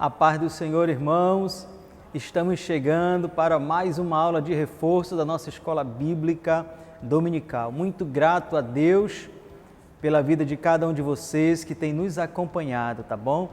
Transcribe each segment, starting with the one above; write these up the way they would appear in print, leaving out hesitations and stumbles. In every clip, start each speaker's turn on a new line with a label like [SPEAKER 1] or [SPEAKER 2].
[SPEAKER 1] A paz do Senhor, irmãos. Estamos chegando para mais uma aula de reforço da nossa escola bíblica dominical. Muito grato a Deus pela vida de cada um de vocês que tem nos acompanhado, tá bom?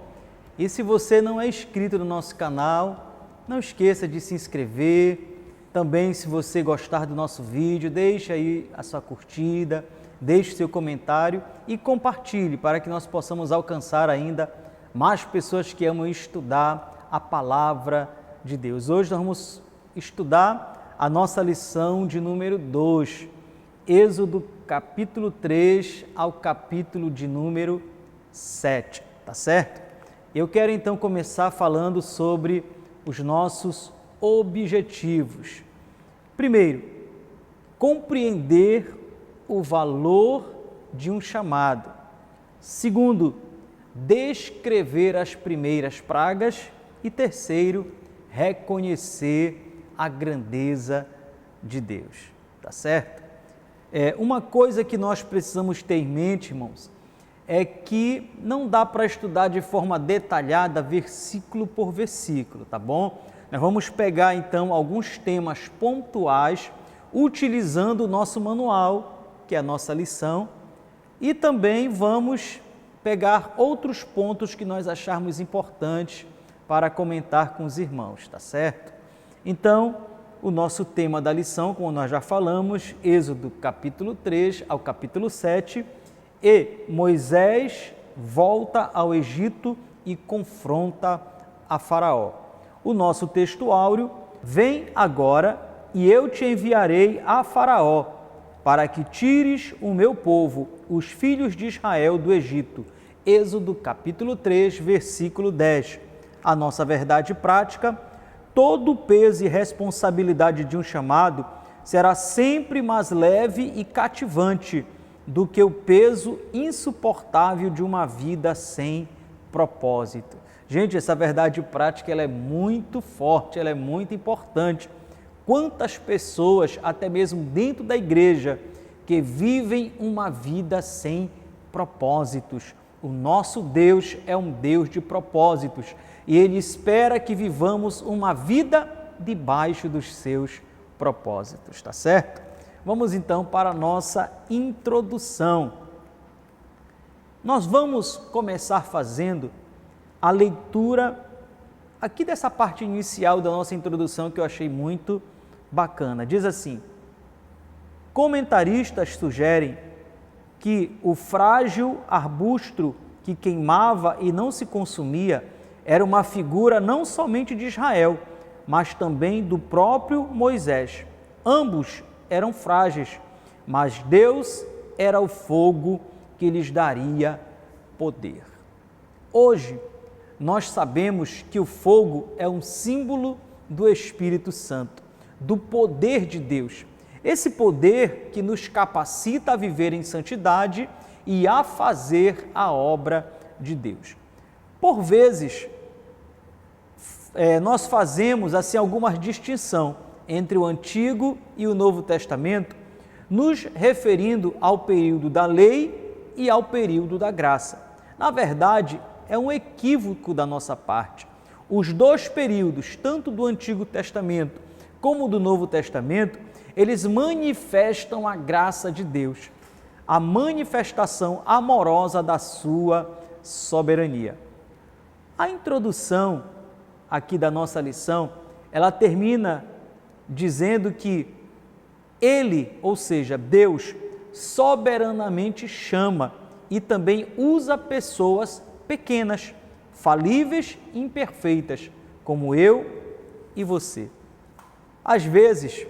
[SPEAKER 1] E se você não é inscrito no nosso canal, não esqueça de se inscrever. Também, se você gostar do nosso vídeo, deixe aí a sua curtida, deixe seu comentário e compartilhe para que nós possamos alcançar ainda mais pessoas que amam estudar a palavra de Deus. Hoje nós vamos estudar a nossa lição de número 2, Êxodo capítulo 3 ao capítulo de número 7, tá certo? Eu quero então começar falando sobre os nossos objetivos. Primeiro, compreender o valor de um chamado. Segundo, descrever as primeiras pragas. E terceiro, reconhecer a grandeza de Deus, tá certo? Uma coisa que nós precisamos ter em mente, irmãos, é que não dá para estudar de forma detalhada, versículo por versículo, tá bom? Nós vamos pegar então alguns temas pontuais, utilizando o nosso manual, que é a nossa lição, e também vamos pegar outros pontos que nós acharmos importantes para comentar com os irmãos, tá certo? Então, o nosso tema da lição, como nós já falamos, Êxodo capítulo 3 ao capítulo 7, e Moisés volta ao Egito e confronta a Faraó. O nosso texto áureo: vem agora e eu te enviarei a Faraó, para que tires o meu povo, os filhos de Israel, do Egito. Êxodo capítulo 3, versículo 10. A nossa verdade prática: todo o peso e responsabilidade de um chamado será sempre mais leve e cativante do que o peso insuportável de uma vida sem propósito. Gente, essa verdade prática ela é muito forte, ela é muito importante. Quantas pessoas, até mesmo dentro da igreja, que vivem uma vida sem propósitos. O nosso Deus é um Deus de propósitos e Ele espera que vivamos uma vida debaixo dos seus propósitos, tá certo? Vamos então para a nossa introdução. Nós vamos começar fazendo a leitura aqui dessa parte inicial da nossa introdução que eu achei muito bacana. Diz assim: comentaristas sugerem que o frágil arbusto que queimava e não se consumia era uma figura não somente de Israel, mas também do próprio Moisés. Ambos eram frágeis, mas Deus era o fogo que lhes daria poder. Hoje, nós sabemos que o fogo é um símbolo do Espírito Santo, do poder de Deus. Esse poder que nos capacita a viver em santidade e a fazer a obra de Deus. Por vezes, nós fazemos assim alguma distinção entre o Antigo e o Novo Testamento, nos referindo ao período da lei e ao período da graça. Na verdade, é um equívoco da nossa parte. Os dois períodos, tanto do Antigo Testamento como do Novo Testamento, eles manifestam a graça de Deus, a manifestação amorosa da sua soberania. A introdução aqui da nossa lição, ela termina dizendo que Ele, ou seja, Deus, soberanamente chama e também usa pessoas pequenas, falíveis e imperfeitas, como eu e você. Às vezes,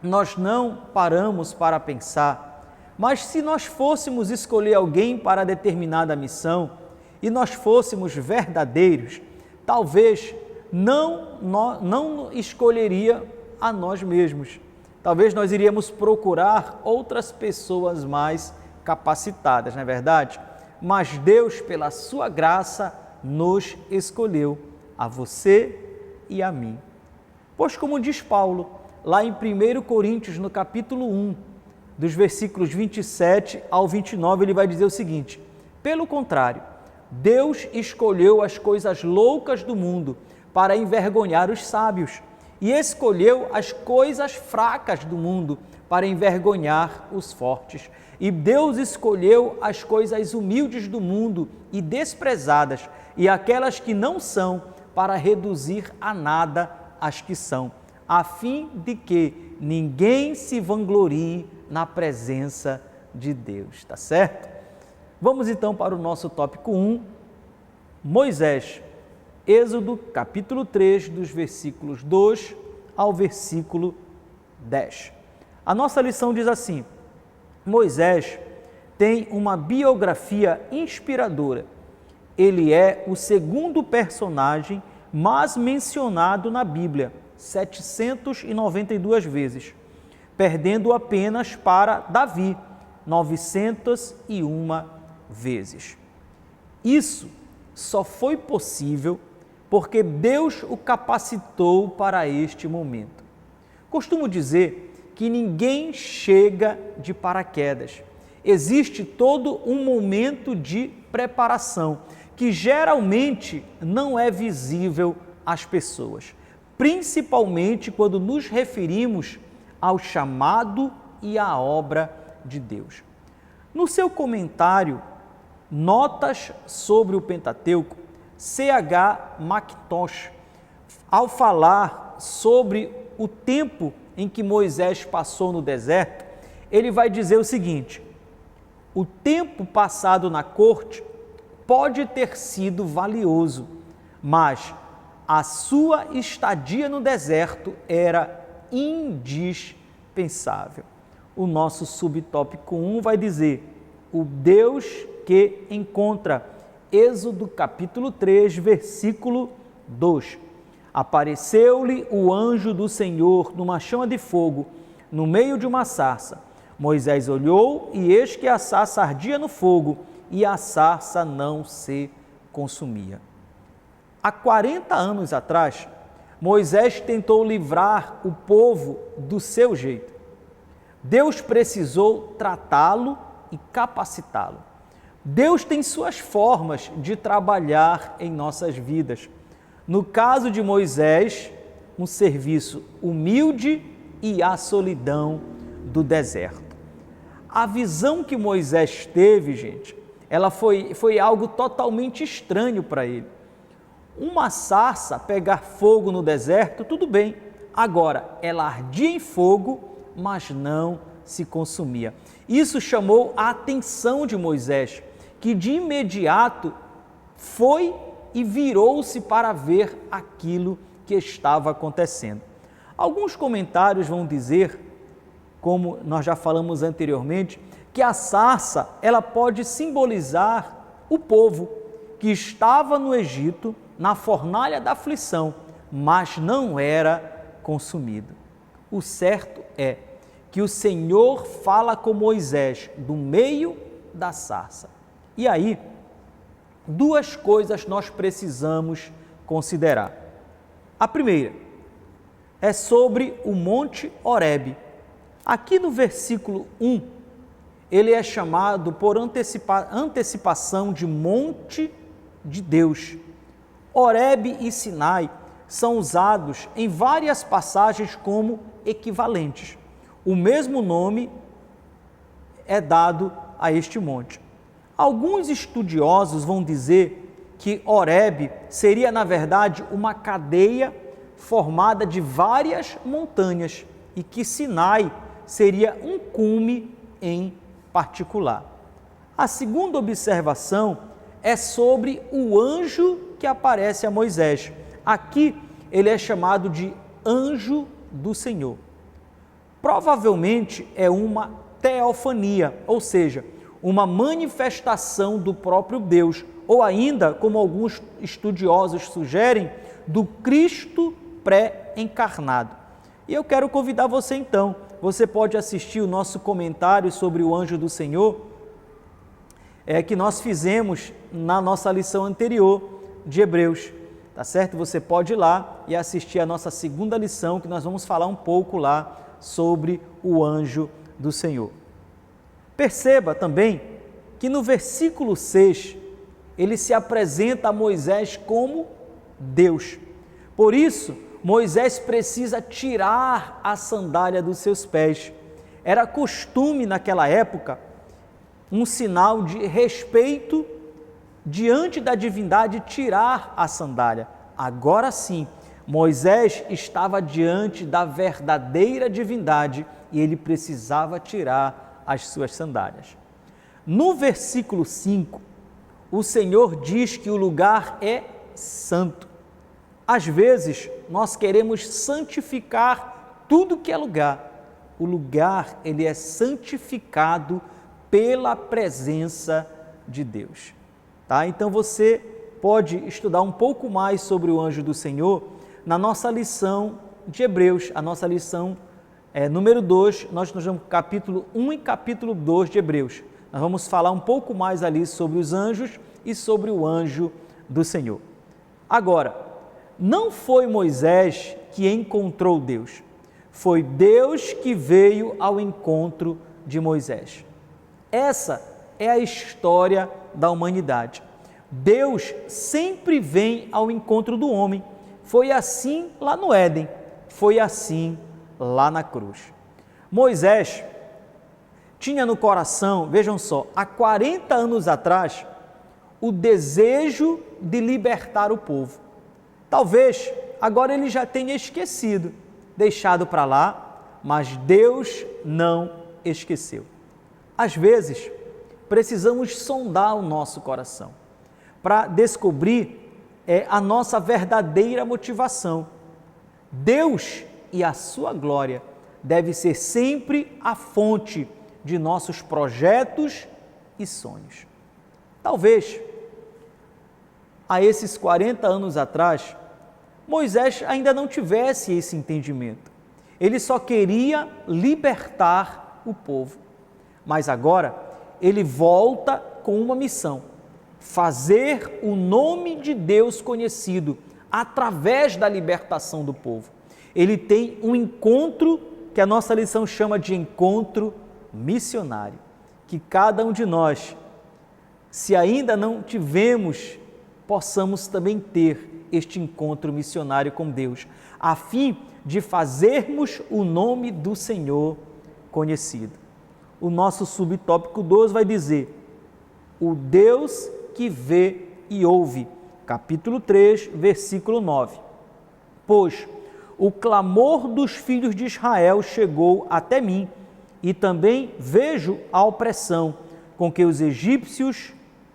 [SPEAKER 1] nós não paramos para pensar, mas se nós fôssemos escolher alguém para determinada missão e nós fôssemos verdadeiros, talvez não escolheria a nós mesmos. Talvez nós iríamos procurar outras pessoas mais capacitadas, não é verdade? Mas Deus, pela sua graça, nos escolheu, a você e a mim. Pois como diz Paulo, lá em 1 Coríntios, no capítulo 1, dos versículos 27 ao 29, ele vai dizer o seguinte: pelo contrário, Deus escolheu as coisas loucas do mundo para envergonhar os sábios e escolheu as coisas fracas do mundo para envergonhar os fortes. E Deus escolheu as coisas humildes do mundo e desprezadas e aquelas que não são para reduzir a nada as que são, a fim de que ninguém se vanglorie na presença de Deus, tá certo? Vamos então para o nosso tópico 1, Moisés, Êxodo capítulo 3, dos versículos 2 ao versículo 10. A nossa lição diz assim: Moisés tem uma biografia inspiradora. Ele é o segundo personagem mais mencionado na Bíblia, 792 vezes, perdendo apenas para Davi, 901 vezes. Isso só foi possível porque Deus o capacitou para este momento. Costumo dizer que ninguém chega de paraquedas. Existe todo um momento de preparação que geralmente não é visível às pessoas, principalmente quando nos referimos ao chamado e à obra de Deus. No seu comentário, Notas sobre o Pentateuco, C.H. Mackintosh, ao falar sobre o tempo em que Moisés passou no deserto, ele vai dizer o seguinte: o tempo passado na corte pode ter sido valioso, mas a sua estadia no deserto era indispensável. O nosso subtópico 1 vai dizer: o Deus que encontra, Êxodo capítulo 3, versículo 2. Apareceu-lhe o anjo do Senhor numa chama de fogo, no meio de uma sarça. Moisés olhou e eis que a sarça ardia no fogo e a sarça não se consumia. Há 40 anos atrás, Moisés tentou livrar o povo do seu jeito. Deus precisou tratá-lo e capacitá-lo. Deus tem suas formas de trabalhar em nossas vidas. No caso de Moisés, um serviço humilde e a solidão do deserto. A visão que Moisés teve, gente, ela foi algo totalmente estranho para ele. Uma sarça pegar fogo no deserto, tudo bem. Agora, ela ardia em fogo, mas não se consumia. Isso chamou a atenção de Moisés, que de imediato foi e virou-se para ver aquilo que estava acontecendo. Alguns comentários vão dizer, como nós já falamos anteriormente, que a sarça ela pode simbolizar o povo que estava no Egito, na fornalha da aflição, mas não era consumido. O certo é que o Senhor fala com Moisés do meio da sarça. E aí, duas coisas nós precisamos considerar. A primeira é sobre o Monte Horebe. Aqui no versículo 1, ele é chamado por antecipação de Monte de Deus. Horebe e Sinai são usados em várias passagens como equivalentes. O mesmo nome é dado a este monte. Alguns estudiosos vão dizer que Horebe seria, na verdade, uma cadeia formada de várias montanhas e que Sinai seria um cume em particular. A segunda observação é sobre o anjo que aparece a Moisés. Aqui ele é chamado de anjo do Senhor. Provavelmente é uma teofania, ou seja, uma manifestação do próprio Deus, ou ainda, como alguns estudiosos sugerem, do Cristo pré-encarnado. E eu quero convidar você então, você pode assistir o nosso comentário sobre o anjo do Senhor, que nós fizemos na nossa lição anterior de Hebreus, tá certo? Você pode ir lá e assistir a nossa segunda lição, que nós vamos falar um pouco lá sobre o anjo do Senhor. Perceba também que no versículo 6, ele se apresenta a Moisés como Deus. Por isso, Moisés precisa tirar a sandália dos seus pés. Era costume naquela época, um sinal de respeito diante da divindade, tirar a sandália. Agora sim, Moisés estava diante da verdadeira divindade e ele precisava tirar as suas sandálias. No versículo 5, o Senhor diz que o lugar é santo. Às vezes, nós queremos santificar tudo que é lugar. O lugar, ele é santificado pela presença de Deus. Tá? Então, você pode estudar um pouco mais sobre o anjo do Senhor na nossa lição de Hebreus, a nossa lição número 2, nós vamos capítulo 1 e capítulo 2 de Hebreus. Nós vamos falar um pouco mais ali sobre os anjos e sobre o anjo do Senhor. Agora, não foi Moisés que encontrou Deus, foi Deus que veio ao encontro de Moisés. Essa é a história da humanidade. Deus sempre vem ao encontro do homem. Foi assim lá no Éden, foi assim lá na cruz. Moisés tinha no coração, vejam só, há 40 anos atrás, o desejo de libertar o povo. Talvez agora ele já tenha esquecido, deixado para lá, mas Deus não esqueceu. Às vezes, precisamos sondar o nosso coração para descobrir a nossa verdadeira motivação. Deus e a sua glória deve ser sempre a fonte de nossos projetos e sonhos. Talvez, há esses 40 anos atrás, Moisés ainda não tivesse esse entendimento. Ele só queria libertar o povo. Mas agora, ele volta com uma missão: fazer o nome de Deus conhecido através da libertação do povo. Ele tem um encontro que a nossa lição chama de encontro missionário, que cada um de nós, se ainda não tivemos, possamos também ter este encontro missionário com Deus, a fim de fazermos o nome do Senhor conhecido. O nosso subtópico 12 vai dizer: o Deus que vê e ouve, capítulo 3, versículo 9. Pois o clamor dos filhos de Israel chegou até mim, e também vejo a opressão com que os egípcios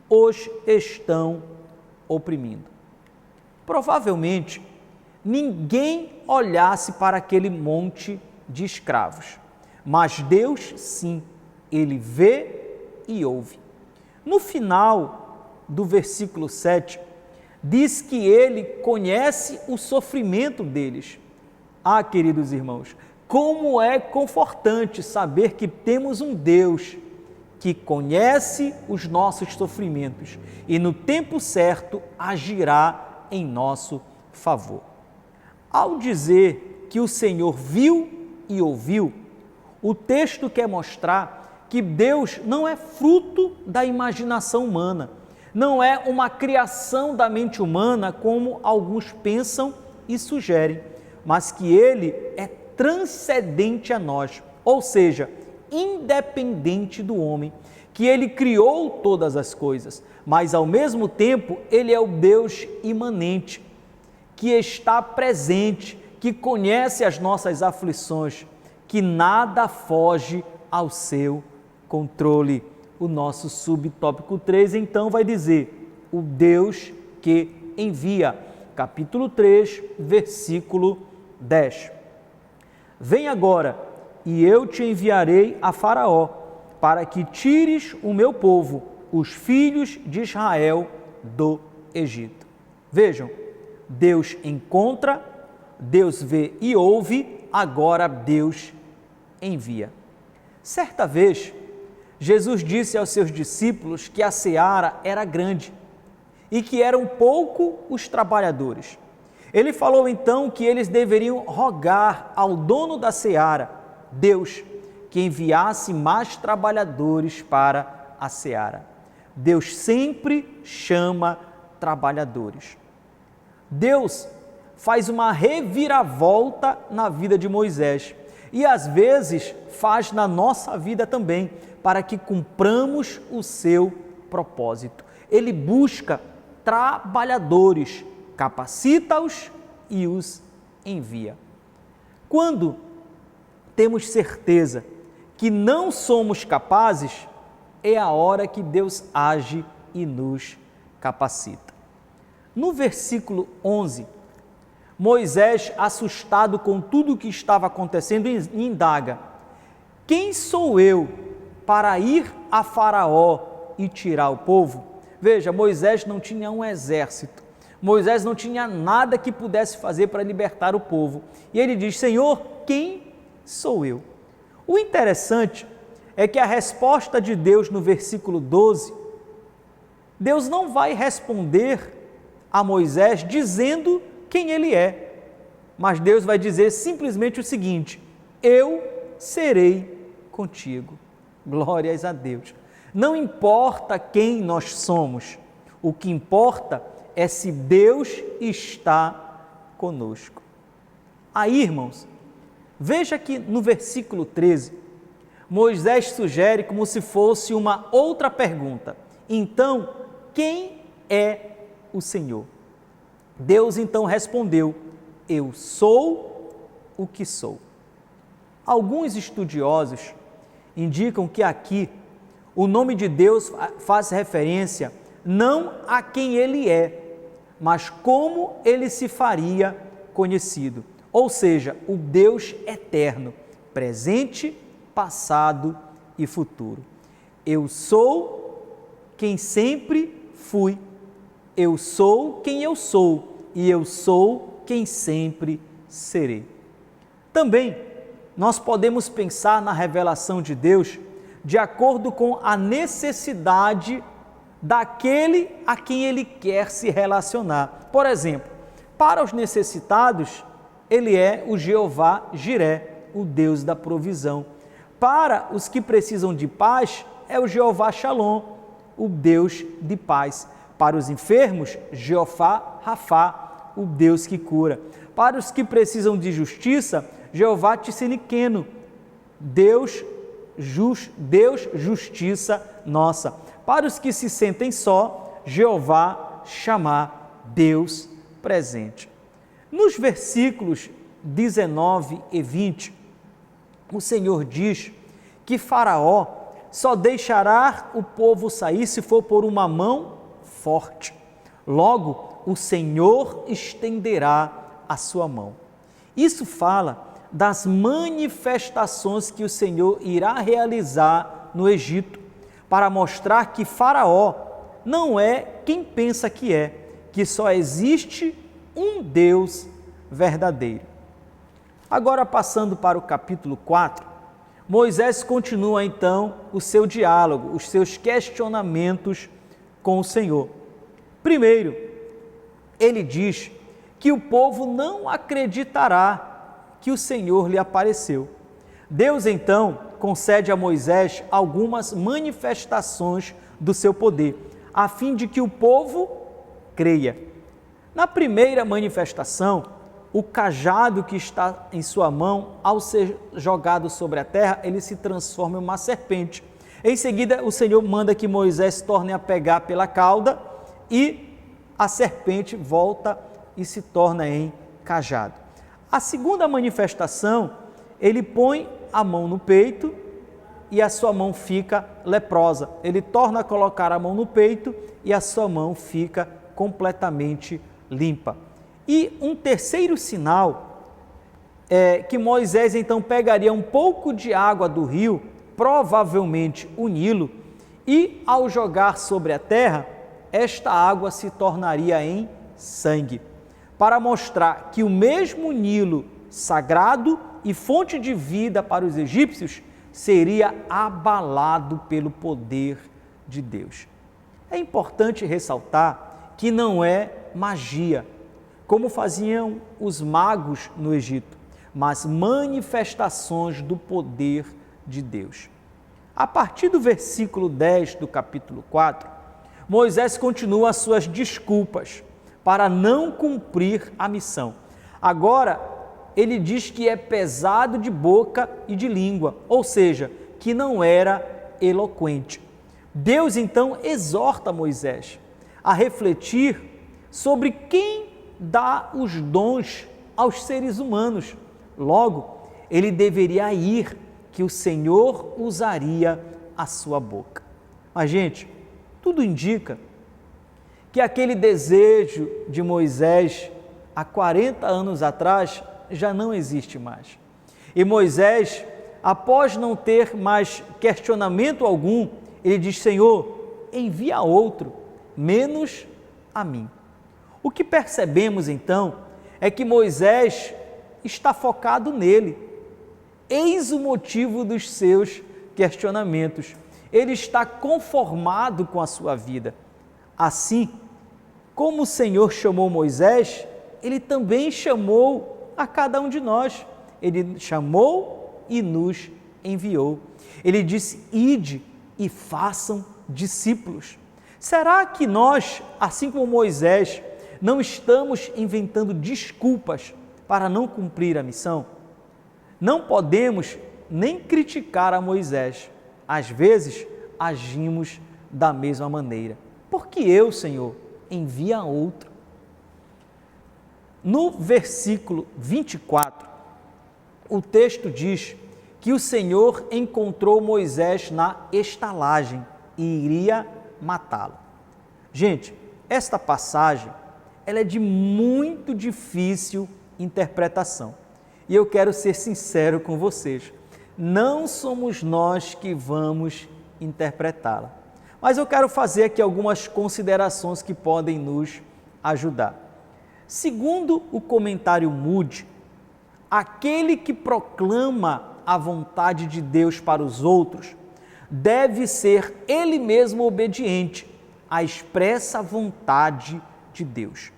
[SPEAKER 1] os estão oprimindo. Provavelmente, ninguém olhasse para aquele monte de escravos, mas Deus sim, Ele vê e ouve. No final do versículo 7, diz que Ele conhece o sofrimento deles. Ah, queridos irmãos, como é confortante saber que temos um Deus que conhece os nossos sofrimentos e no tempo certo agirá em nosso favor. Ao dizer que o Senhor viu e ouviu, o texto quer mostrar que Deus não é fruto da imaginação humana, não é uma criação da mente humana como alguns pensam e sugerem, mas que Ele é transcendente a nós, ou seja, independente do homem, que Ele criou todas as coisas, mas ao mesmo tempo Ele é o Deus imanente, que está presente, que conhece as nossas aflições, que nada foge ao seu controle. O nosso subtópico 3 então vai dizer: o Deus que envia, capítulo 3, versículo 10. Vem agora, e eu te enviarei a Faraó, para que tires o meu povo, os filhos de Israel, do Egito. Vejam, Deus encontra, Deus vê e ouve, agora Deus envia. Certa vez, Jesus disse aos seus discípulos que a seara era grande e que eram pouco os trabalhadores. Ele falou então que eles deveriam rogar ao dono da seara, Deus, que enviasse mais trabalhadores para a seara. Deus sempre chama trabalhadores. Deus faz uma reviravolta na vida de Moisés e às vezes faz na nossa vida também, para que cumpramos o seu propósito. Ele busca trabalhadores, capacita-os e os envia. Quando temos certeza que não somos capazes, é a hora que Deus age e nos capacita. No versículo 11, Moisés, assustado com tudo o que estava acontecendo, indaga: quem sou eu para ir a Faraó e tirar o povo? Veja, Moisés não tinha um exército, Moisés não tinha nada que pudesse fazer para libertar o povo. E ele diz: Senhor, quem sou eu? O interessante é que a resposta de Deus no versículo 12, Deus não vai responder a Moisés dizendo quem ele é, mas Deus vai dizer simplesmente o seguinte: eu serei contigo. Glórias a Deus. Não importa quem nós somos, o que importa é se Deus está conosco. Aí, irmãos, veja que no versículo 13, Moisés sugere como se fosse uma outra pergunta: então, quem é o Senhor? Deus então respondeu: eu sou o que sou. Alguns estudiosos indicam que aqui o nome de Deus faz referência não a quem ele é, mas como ele se faria conhecido. Ou seja, o Deus eterno, presente, passado e futuro. Eu sou quem sempre fui, eu sou quem eu sou e eu sou quem sempre serei. Também nós podemos pensar na revelação de Deus de acordo com a necessidade daquele a quem ele quer se relacionar. Por exemplo, para os necessitados, ele é o Jeová Jiré, o Deus da provisão. Para os que precisam de paz, é o Jeová Shalom, o Deus de paz. Para os enfermos, Jeová Rafá, o Deus que cura. Para os que precisam de justiça, Jeová Tseniqueno, Deus justiça nossa. Para os que se sentem só, Jeová Shammah, Deus presente. Nos versículos 19 e 20, o Senhor diz que Faraó só deixará o povo sair se for por uma mão forte. Logo, o Senhor estenderá a sua mão. Isso fala das manifestações que o Senhor irá realizar no Egito, para mostrar que Faraó não é quem pensa que é, que só existe um Deus verdadeiro. Agora, passando para o capítulo 4, Moisés continua então o seu diálogo, os seus questionamentos com o Senhor. Primeiro, ele diz que o povo não acreditará que o Senhor lhe apareceu. Deus então concede a Moisés algumas manifestações do seu poder, a fim de que o povo creia. Na primeira manifestação, o cajado que está em sua mão, ao ser jogado sobre a terra, ele se transforma em uma serpente. Em seguida, o Senhor manda que Moisés torne a pegar pela cauda e a serpente volta e se torna em cajado. A segunda manifestação, ele põe a mão no peito e a sua mão fica leprosa. Ele torna a colocar a mão no peito e a sua mão fica completamente limpa. E um terceiro sinal é que Moisés então pegaria um pouco de água do rio, provavelmente o Nilo, e ao jogar sobre a terra, esta água se tornaria em sangue, para mostrar que o mesmo Nilo sagrado e fonte de vida para os egípcios seria abalado pelo poder de Deus. É importante ressaltar que não é magia, como faziam os magos no Egito, mas manifestações do poder de Deus. A partir do versículo 10 do capítulo 4, Moisés continua as suas desculpas para não cumprir a missão. Agora, ele diz que é pesado de boca e de língua, ou seja, que não era eloquente. Deus então exorta Moisés a refletir sobre quem dá os dons aos seres humanos. Logo, ele deveria ir, que o Senhor usaria a sua boca. Mas, gente, tudo indica que aquele desejo de Moisés há 40 anos atrás já não existe mais. E Moisés, após não ter mais questionamento algum, ele diz: Senhor, envia outro, menos a mim. O que percebemos então é que Moisés está focado nele. Eis o motivo dos seus questionamentos. Ele está conformado com a sua vida. Assim, como o Senhor chamou Moisés, ele também chamou a cada um de nós. Ele chamou e nos enviou. Ele disse: ide e façam discípulos. Será que nós, assim como Moisés, não estamos inventando desculpas para não cumprir a missão? Não podemos nem criticar a Moisés. Às vezes, agimos da mesma maneira. Por que eu, Senhor, envia outro? No versículo 24, o texto diz que o Senhor encontrou Moisés na estalagem e iria matá-lo. Gente, esta passagem ela é de muito difícil interpretação. E eu quero ser sincero com vocês, não somos nós que vamos interpretá-la. Mas eu quero fazer aqui algumas considerações que podem nos ajudar. Segundo o comentário Moody, aquele que proclama a vontade de Deus para os outros deve ser ele mesmo obediente à expressa vontade de Deus.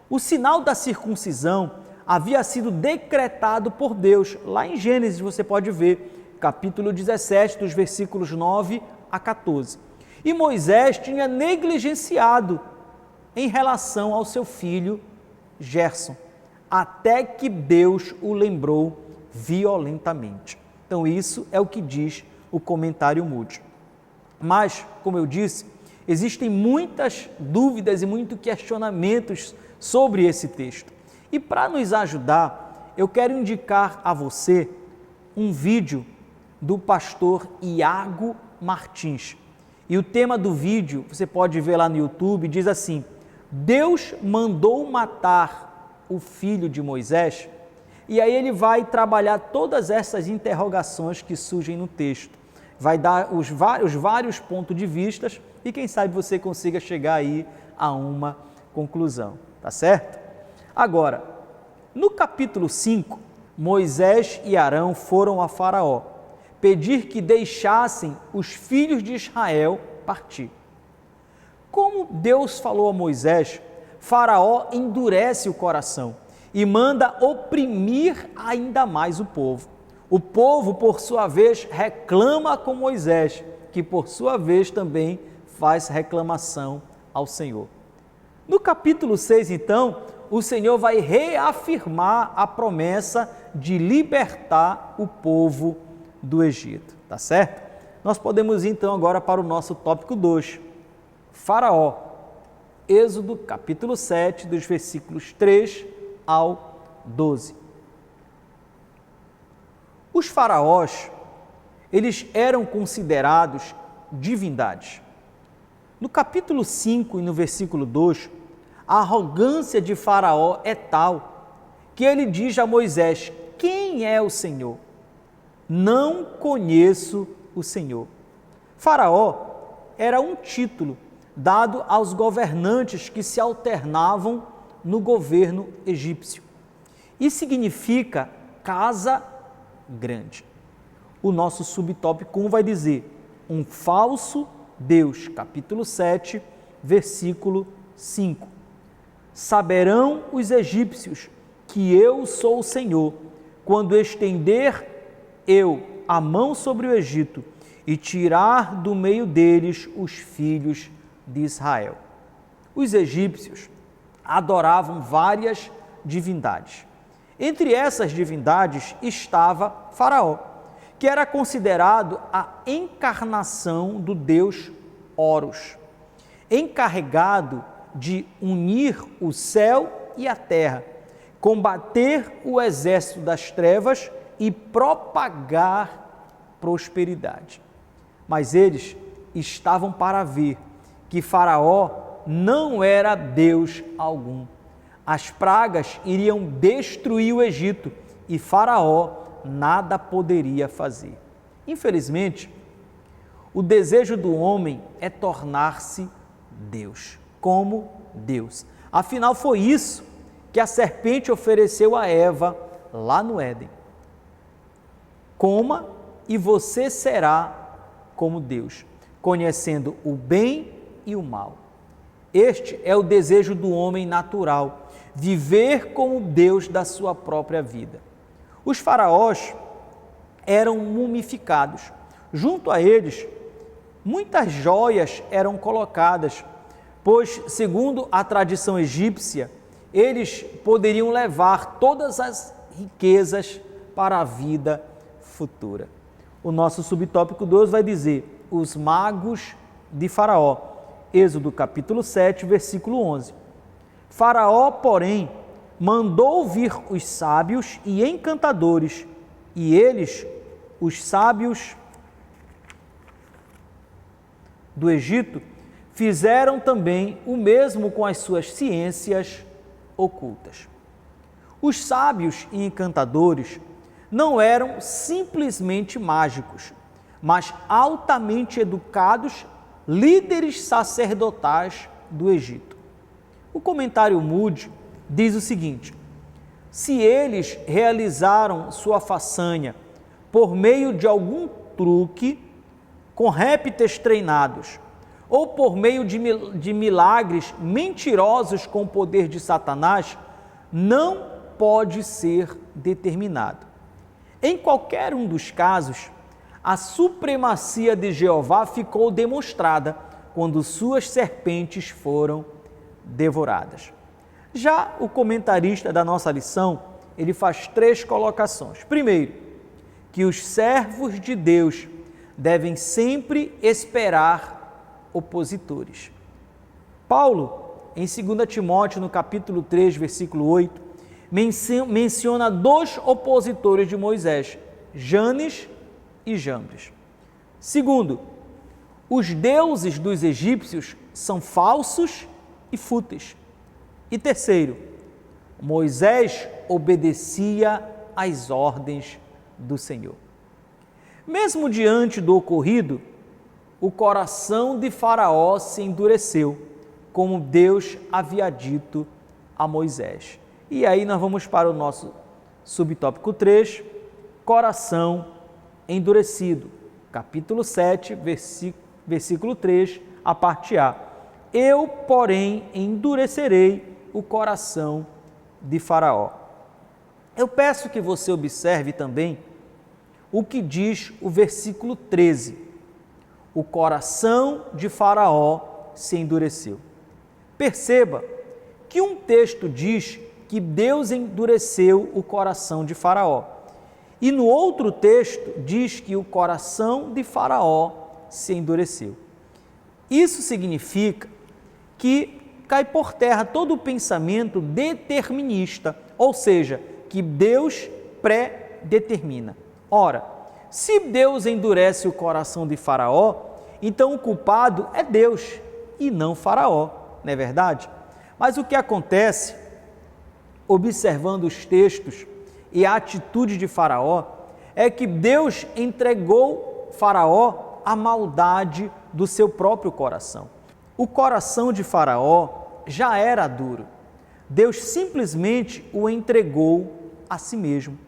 [SPEAKER 1] O sinal da circuncisão havia sido decretado por Deus. Lá em Gênesis você pode ver, capítulo 17, dos versículos 9 a 14. E Moisés tinha negligenciado em relação ao seu filho Gerson, até que Deus o lembrou violentamente. Então isso é o que diz o comentário Moody. Mas, como eu disse, existem muitas dúvidas e muitos questionamentos sobre esse texto. E para nos ajudar, eu quero indicar a você um vídeo do pastor Iago Martins. E o tema do vídeo, você pode ver lá no YouTube, diz assim: Deus mandou matar o filho de Moisés? E aí ele vai trabalhar todas essas interrogações que surgem no texto. Vai dar os vários pontos de vista e quem sabe você consiga chegar aí a uma conclusão, tá certo? Agora, no capítulo 5, Moisés e Arão foram a Faraó pedir que deixassem os filhos de Israel partir. Como Deus falou a Moisés, Faraó endurece o coração e manda oprimir ainda mais o povo. O povo, por sua vez, reclama com Moisés, que por sua vez também faz reclamação ao Senhor. No capítulo 6, então, o Senhor vai reafirmar a promessa de libertar o povo do Egito, tá certo? Nós podemos ir então agora para o nosso tópico 2, Faraó, Êxodo capítulo 7, dos versículos 3 ao 12. Os faraós, eles eram considerados divindades. No capítulo 5 e no versículo 2, a arrogância de Faraó é tal que ele diz a Moisés: quem é o Senhor? Não conheço o Senhor. Faraó era um título dado aos governantes que se alternavam no governo egípcio e significa casa grande. O nosso subtópico 1 vai dizer: um falso Deus, capítulo 7, versículo 5. Saberão os egípcios que eu sou o Senhor, quando estender eu a mão sobre o Egito e tirar do meio deles os filhos de Israel. Os egípcios adoravam várias divindades. Entre essas divindades estava Faraó, que era considerado a encarnação do deus Horus, encarregado de unir o céu e a terra, combater o exército das trevas e propagar prosperidade. Mas eles estavam para ver que Faraó não era Deus algum. As pragas iriam destruir o Egito e Faraó nada poderia fazer. Infelizmente, o desejo do homem é tornar-se Deus, como Deus. Afinal, foi isso que a serpente ofereceu a Eva lá no Éden. Coma e você será como Deus, conhecendo o bem e o mal. Este é o desejo do homem natural, viver como Deus da sua própria vida. Os faraós eram mumificados. Junto a eles, muitas joias eram colocadas, pois, segundo a tradição egípcia, eles poderiam levar todas as riquezas para a vida futura. O nosso subtópico 2 vai dizer: os magos de Faraó. Êxodo capítulo 7, versículo 11. Faraó, porém, mandou vir os sábios e encantadores, e eles, os sábios do Egito, fizeram também o mesmo com as suas ciências ocultas. Os sábios e encantadores não eram simplesmente mágicos, mas altamente educados líderes sacerdotais do Egito. O comentário Moody diz o seguinte: se eles realizaram sua façanha por meio de algum truque, com répteis treinados, ou por meio de milagres mentirosos com o poder de Satanás, não pode ser determinado. Em qualquer um dos casos, a supremacia de Jeová ficou demonstrada quando suas serpentes foram devoradas. Já o comentarista da nossa lição, ele faz 3 colocações. Primeiro, que os servos de Deus devem sempre esperar opositores. Paulo, em 2 Timóteo, no capítulo 3, versículo 8, menciona 2 opositores de Moisés, Janes e Jambres. Segundo, os deuses dos egípcios são falsos e fúteis. E terceiro, Moisés obedecia às ordens do Senhor. Mesmo diante do ocorrido, o coração de Faraó se endureceu, como Deus havia dito a Moisés. E aí nós vamos para o nosso subtópico 3, coração endurecido. Capítulo 7, versículo 3, a parte A. Eu, porém, endurecerei o coração de Faraó. Eu peço que você observe também o que diz o versículo 13. O coração de Faraó se endureceu. Perceba que um texto diz que Deus endureceu o coração de Faraó. E no outro texto diz que o coração de Faraó se endureceu. Isso significa que cai por terra todo o pensamento determinista, ou seja, que Deus pré-determina. Ora, se Deus endurece o coração de Faraó, então o culpado é Deus e não Faraó, não é verdade? Mas o que acontece, observando os textos e a atitude de Faraó, é que Deus entregou Faraó à maldade do seu próprio coração. O coração de Faraó já era duro. Deus simplesmente o entregou a si mesmo.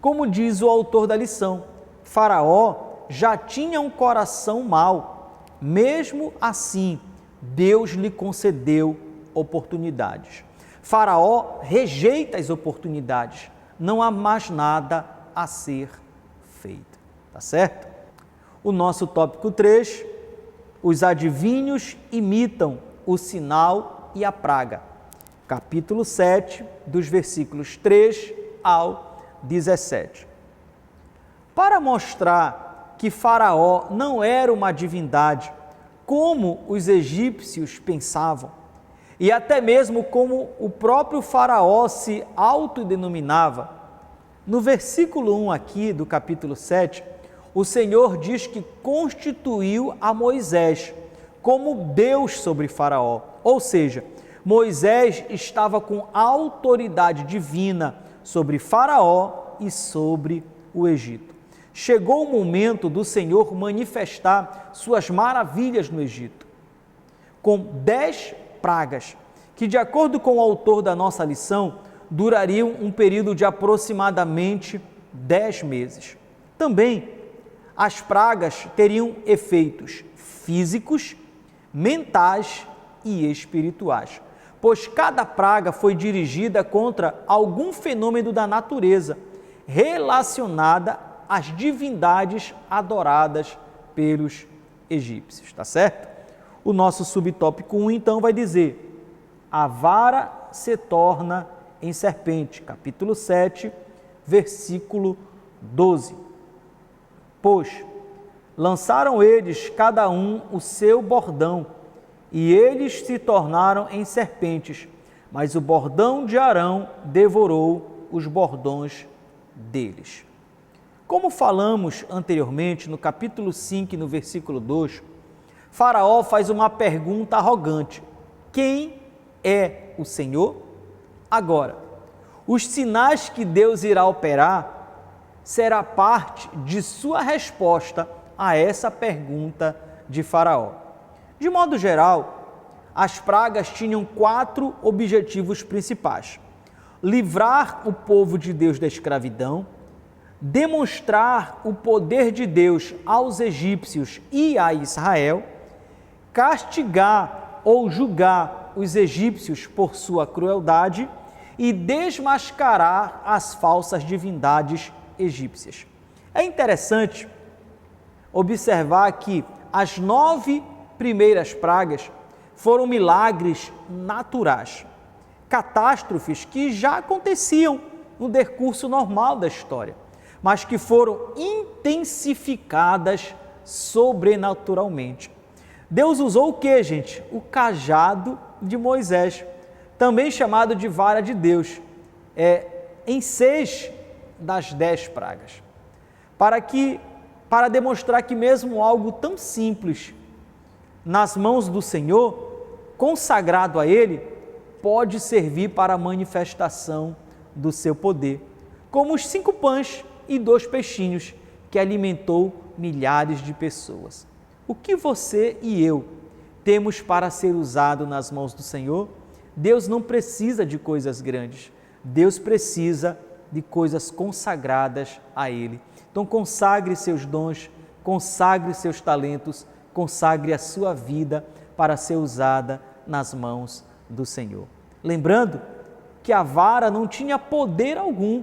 [SPEAKER 1] Como diz o autor da lição, Faraó já tinha um coração mau. Mesmo assim, Deus lhe concedeu oportunidades. Faraó rejeita as oportunidades. Não há mais nada a ser feito. Tá certo? O nosso tópico 3, Os adivinhos imitam o sinal e a praga. Capítulo 7, dos versículos 3 ao 17. Para mostrar que Faraó não era uma divindade, como os egípcios pensavam, e até mesmo como o próprio Faraó se autodenominava, no versículo 1 aqui do capítulo 7, o Senhor diz que constituiu a Moisés como Deus sobre Faraó, ou seja, Moisés estava com autoridade divina sobre Faraó e sobre o Egito. Chegou o momento do Senhor manifestar suas maravilhas no Egito, com 10 pragas, que de acordo com o autor da nossa lição, durariam um período de aproximadamente 10 meses. Também, as pragas teriam efeitos físicos, mentais e espirituais, pois cada praga foi dirigida contra algum fenômeno da natureza relacionada às divindades adoradas pelos egípcios, tá certo? O nosso subtópico 1, então, vai dizer: a vara se torna em serpente, capítulo 7, versículo 12. Pois lançaram eles cada um o seu bordão, e eles se tornaram em serpentes, mas o bordão de Arão devorou os bordões deles. Como falamos anteriormente, no capítulo 5, no versículo 2, Faraó faz uma pergunta arrogante: quem é o Senhor? Agora, os sinais que Deus irá operar será parte de sua resposta a essa pergunta de Faraó. De modo geral, as pragas tinham 4 objetivos principais: livrar o povo de Deus da escravidão, demonstrar o poder de Deus aos egípcios e a Israel, castigar ou julgar os egípcios por sua crueldade e desmascarar as falsas divindades egípcias. É interessante observar que as 9 primeiras pragas foram milagres naturais, catástrofes que já aconteciam no decurso normal da história, mas que foram intensificadas sobrenaturalmente. Deus usou o que, gente? O cajado de Moisés, também chamado de vara de Deus, em 6 das 10 pragas, para demonstrar que mesmo algo tão simples nas mãos do Senhor, consagrado a Ele, pode servir para a manifestação do seu poder, como os 5 pães e 2 peixinhos que alimentou milhares de pessoas. O que você e eu temos para ser usado nas mãos do Senhor? Deus não precisa de coisas grandes, Deus precisa de coisas consagradas a Ele. Então consagre seus dons, consagre seus talentos, consagre a sua vida para ser usada nas mãos do Senhor. Lembrando que a vara não tinha poder algum,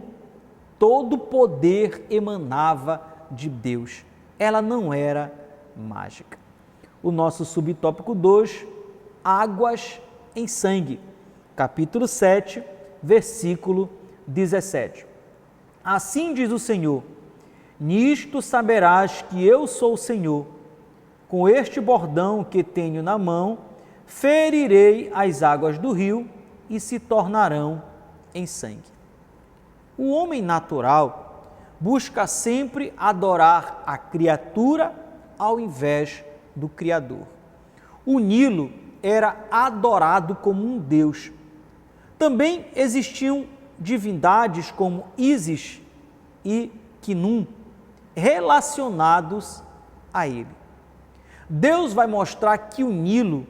[SPEAKER 1] todo poder emanava de Deus, ela não era mágica. O nosso subtópico 2, águas em sangue, capítulo 7, versículo 17. Assim diz o Senhor: nisto saberás que eu sou o Senhor, com este bordão que tenho na mão, ferirei as águas do rio e se tornarão em sangue. O homem natural busca sempre adorar a criatura ao invés do Criador. O Nilo era adorado como um deus. Também existiam divindades como Ísis e Quinum relacionados a ele. Deus vai mostrar que o Nilo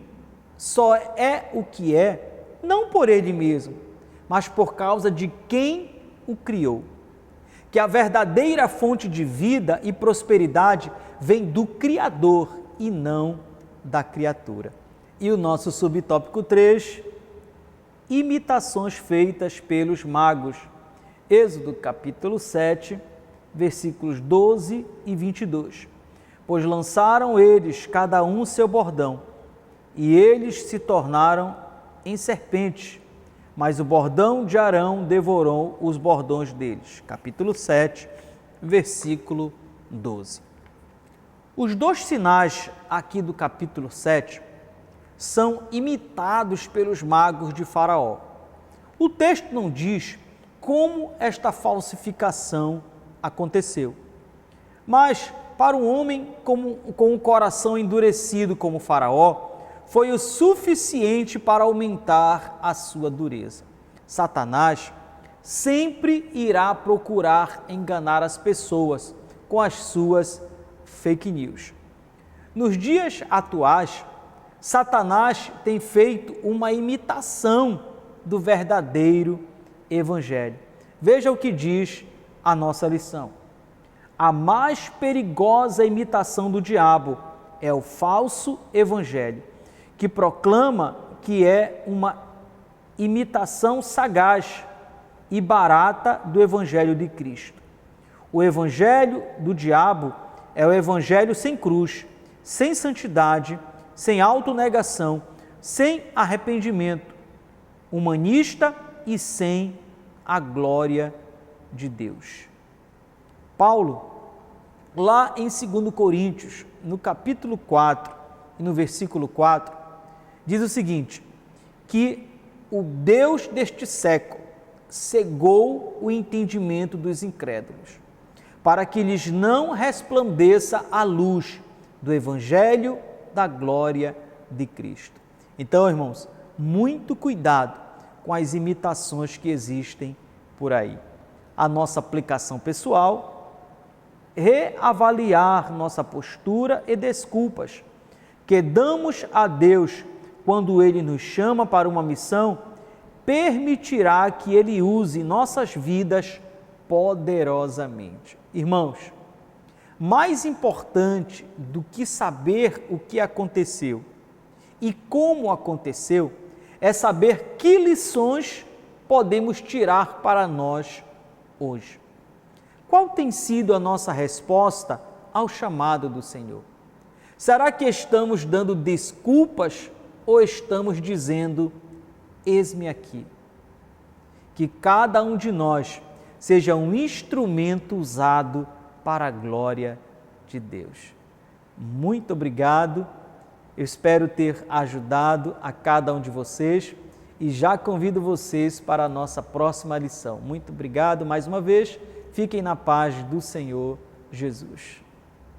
[SPEAKER 1] só é o que é, não por ele mesmo, mas por causa de quem o criou. Que a verdadeira fonte de vida e prosperidade vem do Criador e não da criatura. E o nosso subtópico 3, imitações feitas pelos magos. Êxodo capítulo 7, versículos 12 e 22. pois lançaram eles cada um seu bordão, e eles se tornaram em serpentes, mas o bordão de Arão devorou os bordões deles. Capítulo 7, versículo 12. Os dois sinais aqui do capítulo 7 são imitados pelos magos de Faraó. O texto não diz como esta falsificação aconteceu, mas para um homem com um coração endurecido como Faraó, foi o suficiente para aumentar a sua dureza. Satanás sempre irá procurar enganar as pessoas com as suas fake news. Nos dias atuais, Satanás tem feito uma imitação do verdadeiro evangelho. Veja o que diz a nossa lição. A mais perigosa imitação do diabo é o falso evangelho, que proclama que é uma imitação sagaz e barata do evangelho de Cristo. O evangelho do diabo é o evangelho sem cruz, sem santidade, sem autonegação, sem arrependimento, humanista e sem a glória de Deus. Paulo, lá em 2 Coríntios, no capítulo 4 e no versículo 4, diz o seguinte, que o Deus deste século cegou o entendimento dos incrédulos, para que lhes não resplandeça a luz do Evangelho da glória de Cristo. Então, irmãos, muito cuidado com as imitações que existem por aí. A nossa aplicação pessoal, reavaliar nossa postura e desculpas que damos a Deus quando Ele nos chama para uma missão, permitirá que Ele use nossas vidas poderosamente. Irmãos, mais importante do que saber o que aconteceu e como aconteceu, é saber que lições podemos tirar para nós hoje. Qual tem sido a nossa resposta ao chamado do Senhor? Será que estamos dando desculpas ou estamos dizendo, eis-me aqui? Que cada um de nós seja um instrumento usado para a glória de Deus. Muito obrigado, eu espero ter ajudado a cada um de vocês e já convido vocês para a nossa próxima lição. Muito obrigado mais uma vez. Fiquem na paz do Senhor Jesus.